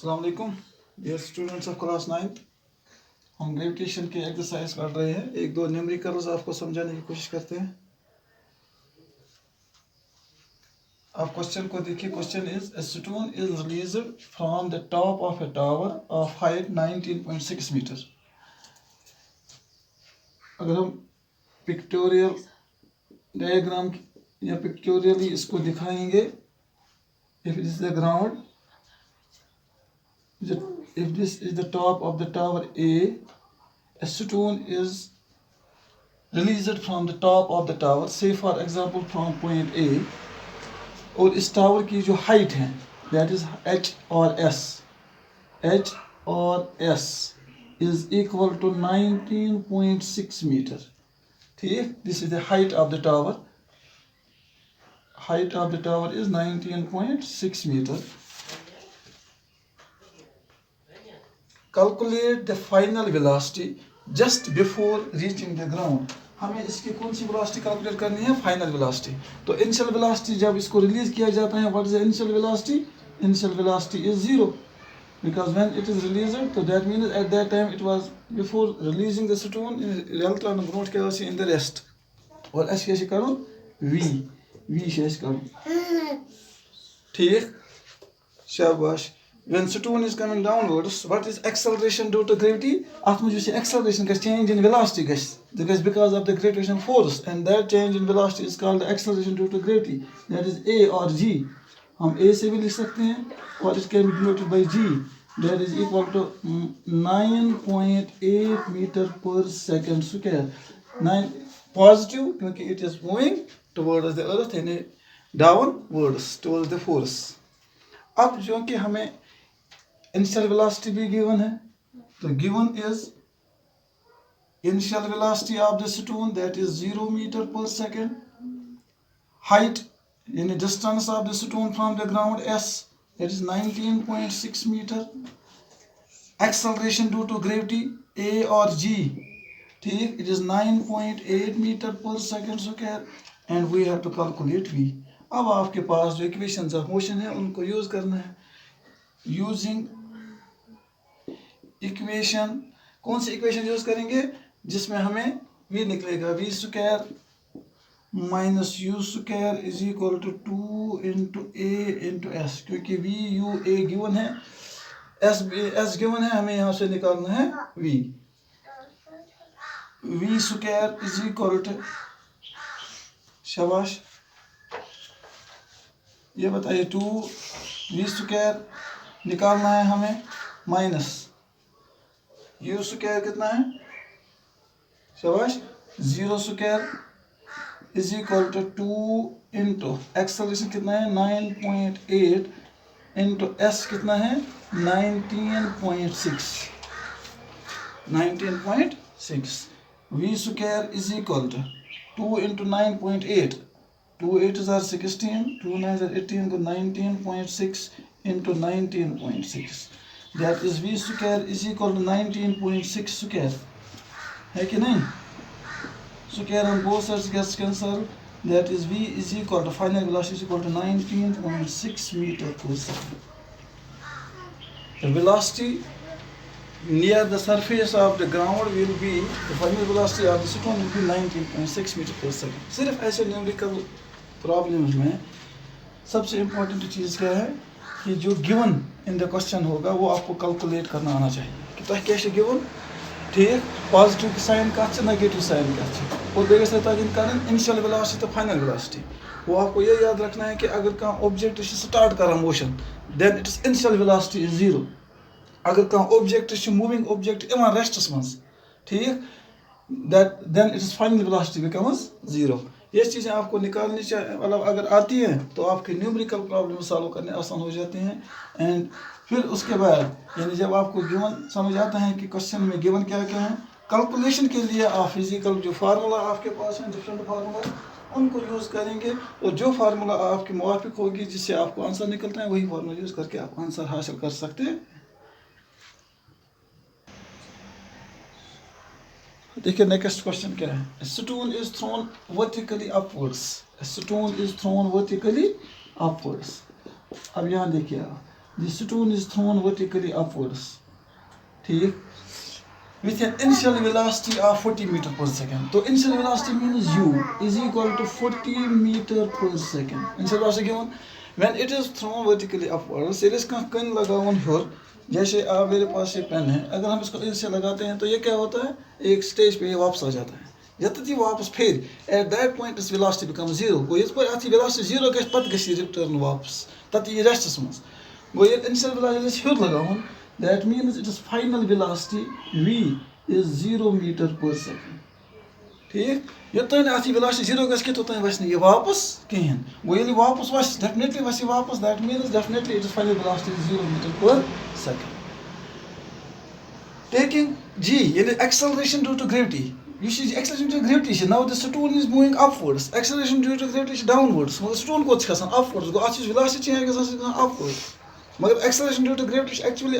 अस्सलाम वालेकुम dear students of class 9th। हम ग्रेविटेशन के एक्सरसाइज कर रहे हैं। एक दो न्यूमेरिकल्स आपको समझाने की कोशिश करते हैं। आप क्वेश्चन को देखिए। Question is a stone is released from the top of a tower of height 19.6 metre. अगर हम पिक्टोरियल डायग्राम या पिक्टोरियली इसको दिखाएंगे, if it is the ground, if this is the top of the tower a stone is released from the top of the tower, say for example from point A, और इस tower की जो height है that is h और s is equal to 19.6 meter. ठीक, this is the height of the tower. Height of the tower is 19.6 meter. Calculate the final velocity just before reaching the ground. हमें इसकी कौन सी velocity calculate करनी है? Final velocity. तो initial velocity जब इसको release किया जाता है, what is the initial velocity? Initial velocity is 0 because when it is released, so that means at that time it was before releasing the stone, electron brought क्या होती है in the rest। और ऐसे कैसे करो? v कैसे करो? ठीक, शाबाश। When stone is coming downwards, what is acceleration due to gravity? At मुझे से acceleration का change in velocity guys, because of the gravitation force, and that change in velocity is called acceleration due to gravity. That is a or g. हम a से भी लिख सकते हैं, और it can be denoted by g. That is equal to 9.8 meter per second square. 9 positive क्योंकि it is moving towards the earth and downwards towards the force. अब जो कि हमें इनिशियल वेलोसिटी भी गिवन है, तो given is initial velocity of the stone that is 0 metre per second, height यानी distance of the stone from the ground s that is 19.6 metre, acceleration due to gravity a और g, ठीक, it is 9.8 metre per second square, and we have to calculate v। अब आपके पास जो equations of motion है उनको use करना है। Using equation, कौन सी इक्वेशन यूज करेंगे? जिसमें हमें v निकलेगा v square minus u square is equal to 2 into a into s, क्योंकि v u a गिवन है, s गिवन है, हमें यहाँ से निकालना है v square is equal to, शाबाश, ये बताइए 2v स्क्वायर निकालना है हमें, माइनस u स्क्वायर कितना है? शाबाश, 0 square is equal to 2 into acceleration कितना है? 9.8 इंटू s कितना है? 19.6 v square is equal to 2 into 9.8, 2 8s are 16, 2 9s are 18, तो 19.6 into 19.6, that is v square is equal to 19.6 square, है कि नहीं? Square on both sides gets cancelled, that is v is equal to final velocity is equal to 19.6 meter per second. The velocity near the surface of the ground will be, the final velocity of the stone will be 19.6 meter per second. सिर्फ ऐसे numerical problems में सबसे important चीज़ क्या है कि जो given in the question होगा वो आपको कैलकुलेट करना आना चाहिए कि तुम क्या गिवन, ठीक, पॉजिटिव साइन का नेगेटिव साइन का, और बेगस कर इनिशियल वेलोसिटी तो फाइनल वेलोसिटी। वो आपको ये याद रखना है कि अगर कह ऑब्जेक्ट स्टार्ट कर motion, then it is initial velocity is 0। अगर कह object moving object even rests मज, ठीक, that then it is final velocity becomes 0। ये चीज़ें आपको निकालनी चाहिए, मतलब अगर आती हैं तो आपके न्यूमेरिकल प्रॉब्लम सॉल्व करने आसान हो जाते हैं। एंड फिर उसके बाद यानी जब आपको गिवन समझ आता है कि क्वेश्चन में गिवन क्या क्या है, कैलकुलेशन के लिए आप फिजिकल जो फार्मूला आपके पास हैं, डिफरेंट फार्मूला, उनको यूज़ करेंगे, और जो फार्मूला आपके मुवाफिक होगी जिससे आपको आंसर निकलता है वही फार्मूला यूज़ करके आप आंसर हासिल कर सकते हैं। देखिए नेक्स्ट क्वेश्चन क्या है? Stone is thrown vertically upwards. Stone is thrown vertically upwards. अब यहाँ देखिए आप, the stone is thrown vertically upwards. ठीक, with an initial velocity of 40 meter per second. So initial velocity means u is equal to 40 meter per second. Initial velocity given when it is thrown vertically upwards. It is कन लगावन here, जैसे आप मेरे पास ये pen है, अगर हम इसको ऐसे लगाते हैं तो ये क्या होता है, एक स्टेज पे वापस आ जाता है. जब ये वापस फिर at that point its velocity becomes zero. वो इस पर आती velocity zero के पत गसी return वापस. तब ये रेस्ट मस. वो ये initial velocity हियर लगावन. That means its final velocity v is 0 meter per second. ठीक, योतन आती velocity 0 गस के तोतन वस ये वापस कहीं. वो ये वापस वस definitely वस वापस. That means definitely its final velocity is 0 meter per second. Taking g, yani acceleration due to gravity. You see acceleration due to gravity. Now the stone is moving upwards. Acceleration due to gravity is downwards. So the stone goes upwards. Go आती velocity change Gus upwards. But acceleration due to gravity is actually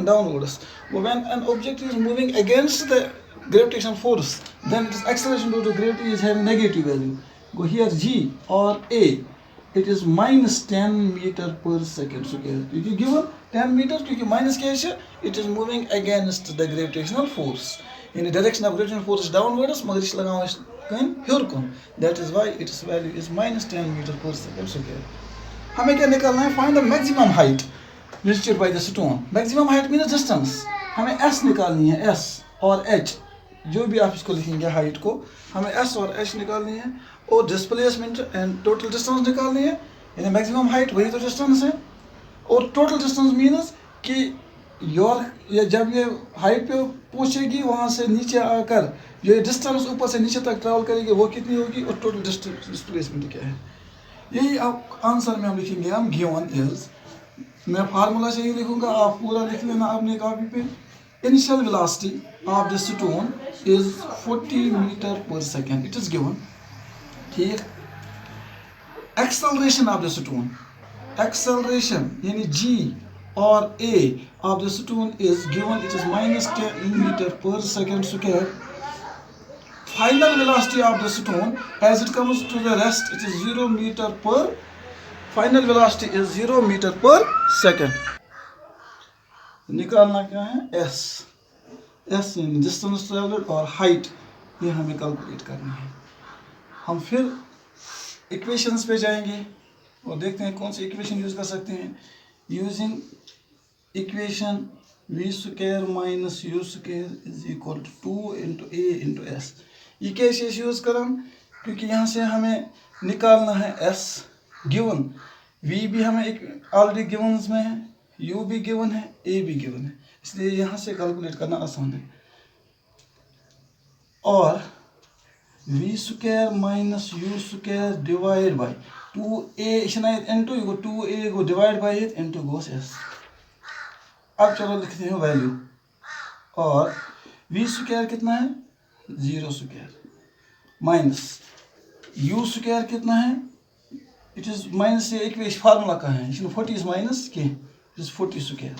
downwards. When an object is moving against the gravitational force, then its acceleration due to gravity is having negative value. Go here g or a, it is minus 10 meter per second. So if you given 10 meters, because minus case, it is moving against the gravitational force. In the direction of gravitational force is downwards, that is why its value is minus 10 meter per second. So हमें क्या निकालना है, find the maximum height reached by the stone. Maximum height means distance. हमें s निकालनी है, s और h, जो भी आप इसको लिखेंगे height को, हमें s और h निकालनी है, और displacement and total distance निकालनी है. यानी maximum height वही तो distance है, और total distance means कि जब ये height पे पहुंचेगी, वहाँ से नीचे आकर जो distance ऊपर से नीचे तक travel करेगी, वो कितनी होगी, और total displacement क्या है. यही आप आंसर में हम लिखेंगे. हम गिवन इज, मैं फार्मूला से ही लिखूंगा, आप पूरा लिख लेना अपने कॉपी पे. Initial velocity of the stone is 40 metre per second. It is given. ठीक, acceleration of the stone, acceleration यानी g और a of the stone is given. It is minus 10 metre per second square. Final velocity of the stone as it comes to the rest, it is 0 meter per. Final velocity is 0 meter per second. निकालना क्या है, s. s यानी distance traveled और height, ये हमें calculate करना है. हम फिर इक्वेशंस पे जाएंगे और देखते हैं कौन सी इक्वेशन यूज कर सकते हैं. Using equation v square minus u square is equal to 2 into a into s. ये कैसे यूज करें, क्योंकि यहाँ से हमें निकालना है s गिवन, v भी हमें एक ऑलरेडी गिवन में है, u भी गिवन है, a भी गिवन है, इसलिए यहाँ से कैलकुलेट करना आसान है. और v square minus u square divide by 2a into 2a को divide by it into goes s. अब चलो लिखते हैं वैल्यू. और v स्क्वायर कितना है, 0 स्क्वायर माइनस u स्क्वायर कितना है, इट इज माइनस से इक्वेशन फार्मूला का है, इसमें 40 इज माइनस के, इट इज 40 स्क्वायर.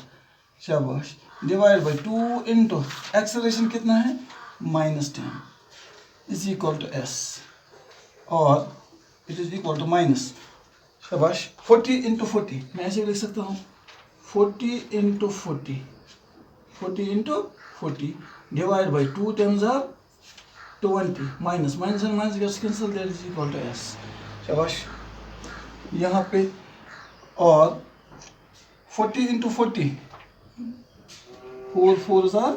शाबाश. डिवाइड बाय 2 इनटू एक्सेलरेशन कितना है, -10 इज इक्वल टू s, और it is equal to minus. शाबाश. 40 इंटू 40 मैं ऐसे लिख सकता हूँ, 40 into 40, 40 into 40 divide by 2 times are 20 minus minus and minus gets cancel, that is equal to s. शाबाश. यहाँ पे और 40 into 40, 4 4s are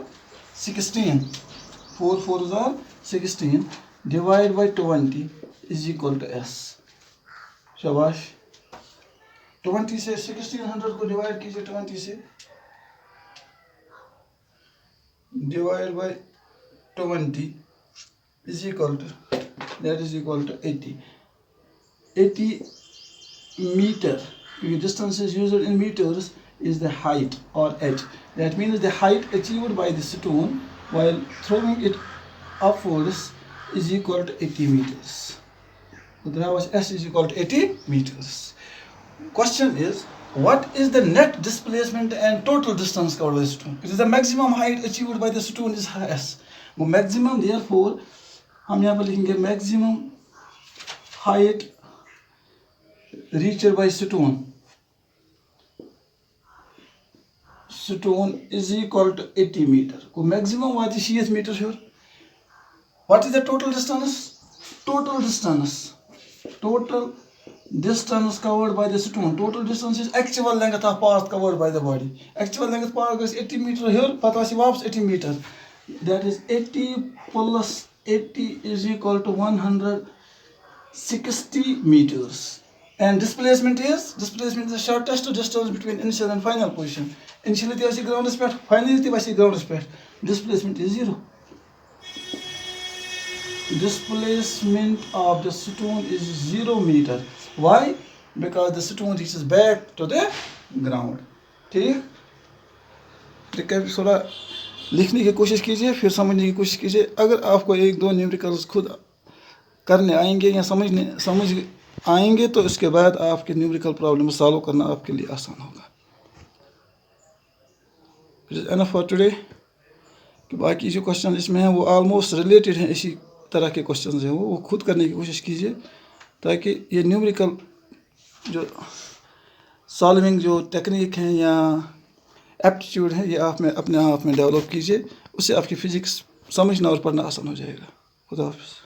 16, 4 4s are 16 divide by 20 is equal to s. शाबाश. 20 से 1600 को डिवाइड कीजिए, 20 से divide by 20 is equal to, that is equal to 80 meter. The distance is used in meters is the height or h. That means the height achieved by the stone while throwing it upwards is equal to 80 meters. So there was s is equal to 80 meters. Question is, what is the net displacement and total distance covered by the stone? It is the maximum height achieved by the stone is s. वो maximum, therefore हम यहाँ पर लिखेंगे maximum height reached by stone stone is equal to 80 meter. Ko maximum what is 60 meter here? What is the total distance? Total distance covered by the stone. Total distance is actual length of path covered by the body. Actual length path is 80 meter here. Pata is 80 meter. That is 80 plus 80 is equal to 160 meters. And displacement is the shortest distance between initial and final position. Initially the ground is finally the ground is displacement is 0. Displacement of the stone is 0 meter. Why? Because the stone reaches back to the ground. ठीक, थोड़ा लिखने की कोशिश कीजिए, फिर समझने की कोशिश कीजिए. अगर आपको एक दो न्यूमेरिकल्स खुद करने आएंगे या समझ आएंगे तो उसके बाद आपके न्यूमेरिकल प्रॉब्लम सॉल्व करना आपके लिए आसान होगा. It is enough for today. कि बाकी जो क्वेश्चन इसमें हैं वो ऑलमोस्ट रिलेटेड हैं, इसी तरह के क्वेश्चन हैं, वो खुद करने की कोशिश कीजिए ताकि ये न्यूमेरिकल जो सॉल्विंग जो टेक्निक हैं या एप्टीट्यूड है ये आप में अपने आप में डेवलप कीजिए. उससे आपकी फ़िज़िक्स समझना और पढ़ना आसान हो जाएगा. खुदा हाफ़िज़.